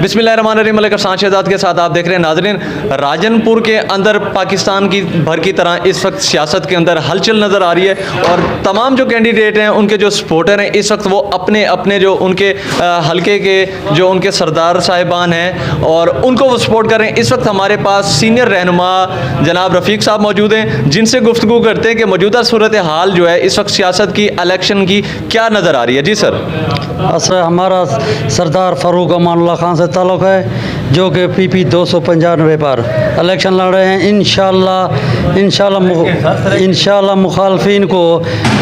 बिस्मिल्लाहिर्रहमानिर्रहीम। मलिक अफसान शहजाद के साथ आप देख रहे हैं नाजरीन। राजनपुर के अंदर पाकिस्तान की भर की तरह इस वक्त सियासत के अंदर हलचल नज़र आ रही है और तमाम जो कैंडिडेट हैं उनके जो सपोर्टर हैं इस वक्त वो अपने अपने जो उनके हलके के जो उनके सरदार साहिबान हैं और उनको वो सपोर्ट कर रहे हैं। इस वक्त हमारे पास सीनियर रहनुमा जनाब रफ़ीक साहब मौजूद हैं जिनसे गुफ्तगू करते हैं कि मौजूदा सूरत हाल जो है इस वक्त सियासत की, इलेक्शन की क्या नज़र आ रही है। जी सर। असर हमारा सरदार फ़ारूक अमानुल्लाह खान से ताल्लुक़ है जो कि PP 295 पर इलेक्शन लड़ रहे हैं। इंशाल्लाह मुखालफिन को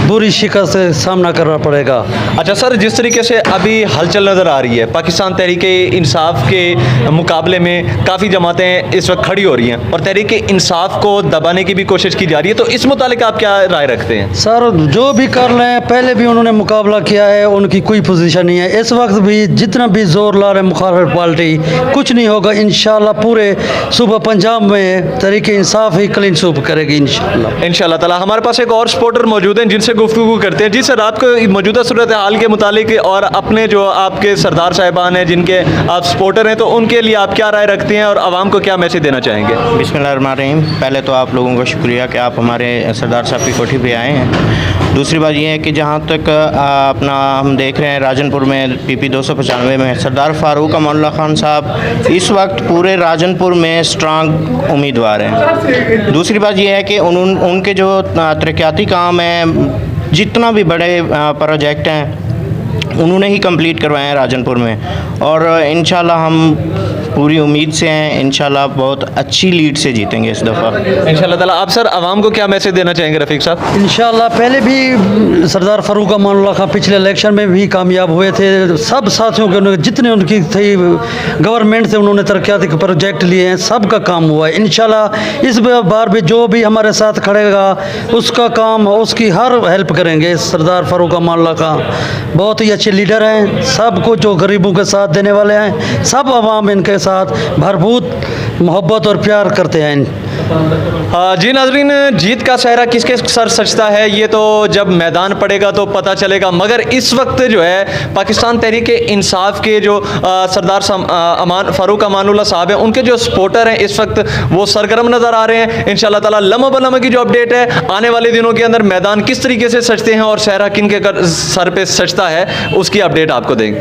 बुरी शिकस्त से सामना करना पड़ेगा। अच्छा सर, जिस तरीके से अभी हलचल नज़र आ रही है पाकिस्तान तहरीक-ए-इंसाफ के मुकाबले में काफ़ी जमातें इस वक्त खड़ी हो रही हैं और तहरीक-ए-इंसाफ को दबाने की भी कोशिश की जा रही है, तो इस मुतालिक आप क्या राय रखते हैं? सर जो भी कर लें, पहले भी उन्होंने मुकाबला किया है, उनकी कोई पोजीशन नहीं है। इस वक्त भी जितना भी जोर ला रहे मुखालिफ पार्टी, कुछ नहीं होगा। इंशाल्लाह पूरे सूबा पंजाब में तहरीक-ए-इंसाफ ही क्लीन स्वीप करेगी इंशाल्लाह ताला। हमारे पास एक और सपोर्टर मौजूद हैं जिनसे गुफ्तगू करते हैं। जी सर, आपको मौजूदा सूरत हाल के मुतालिक और अपने जो आपके सरदार साहिबान हैं जिनके आप सपोर्टर हैं, तो उनके लिए आप क्या राय रखते हैं और आवाम को क्या मैसेज देना चाहेंगे? बिस्मिल्लाहिर्रहमानिर्रहीम। पहले तो आप लोगों का शुक्रिया कि आप हमारे सरदार साहब की कोठी पे आए हैं। दूसरी बात यह है कि जहाँ तक अपना हम देख रहे हैं राजनपुर में PP 295 में सरदार फ़ारूक अमानुल्लाह खान साहब इस वक्त पूरे राजनपुर में स्ट्रांग उम्मीदवार हैं। दूसरी बात यह है कि उनके जो तरक्याती काम हैं, जितना भी बड़े प्रोजेक्ट हैं उन्होंने ही कंप्लीट करवाए हैं राजनपुर में और इंशाल्लाह हम पूरी उम्मीद से हैं, इंशाल्लाह बहुत अच्छी लीड से जीतेंगे इस दफ़ा इंशाल्लाह ताला। आप सर आवाम को क्या मैसेज देना चाहेंगे रफ़ीक साहब? इंशाल्लाह पहले भी सरदार फ़ारूक अमानुल्लाह खान पिछले इलेक्शन में भी कामयाब हुए थे। सब साथियों के जितने उनकी थी गवर्नमेंट से उन्होंने तरक्याती प्रोजेक्ट लिए हैं, सब का काम हुआ है। इंशाल्लाह इस बार भी जो भी हमारे साथ खड़ेगा उसका काम, उसकी हर हेल्प करेंगे। सरदार फ़ारूक अमानुल्लाह खान बहुत ही अच्छे लीडर हैं, सबको जो गरीबों के साथ देने वाले हैं, सब आवाम इनके साथ भरपूर मोहब्बत और प्यार करते हैं। जी नाजरीन, जीत का सहरा किसके सर सजता है ये तो जब मैदान पड़ेगा तो पता चलेगा, मगर इस वक्त जो है पाकिस्तान तहरीक-ए-इंसाफ के जो सरदार फ़ारूक अमानुल्लाह साहब हैं उनके जो सपोर्टर हैं इस वक्त वो सरगर्म नज़र आ रहे हैं। इंशाल्लाह ताला लम्हा ब लम्हा की जो अपडेट है आने वाले दिनों के अंदर मैदान किस तरीके से सजते हैं और सहरा किन के सर पे सजता है उसकी अपडेट आपको देंगे।